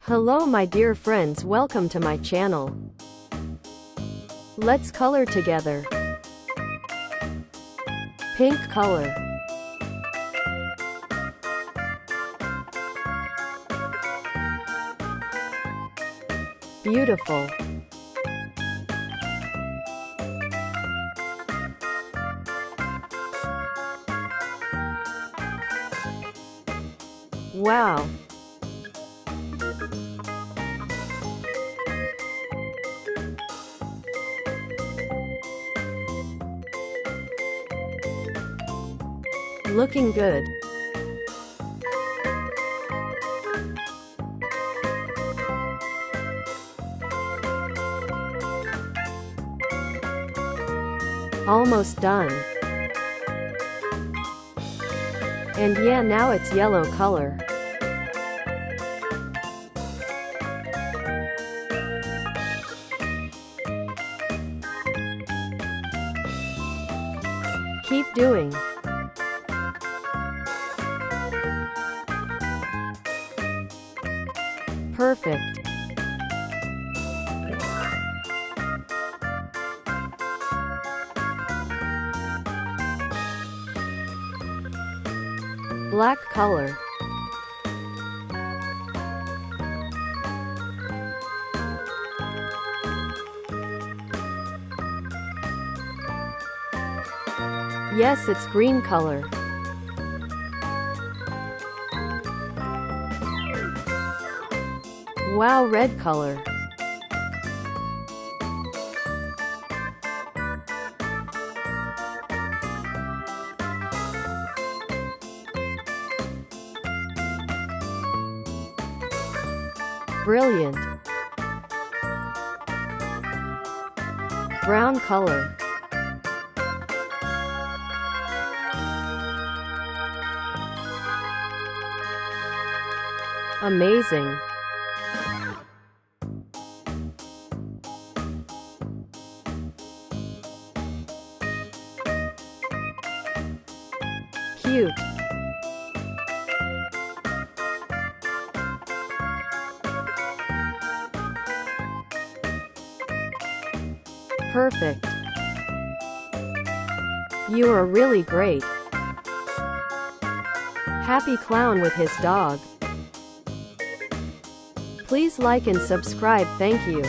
Hello my dear friends, welcome to my channel. Let's color together. Pink color. Beautiful. Wow. Looking good. Almost done. And yeah, now it's yellow color. Keep doing. Perfect. Black color. Yes, it's green color. Wow, red color. Brilliant. Brown color. Amazing. Cute. Perfect. You are really great. Happy clown with his dog. Please like and subscribe. Thank you.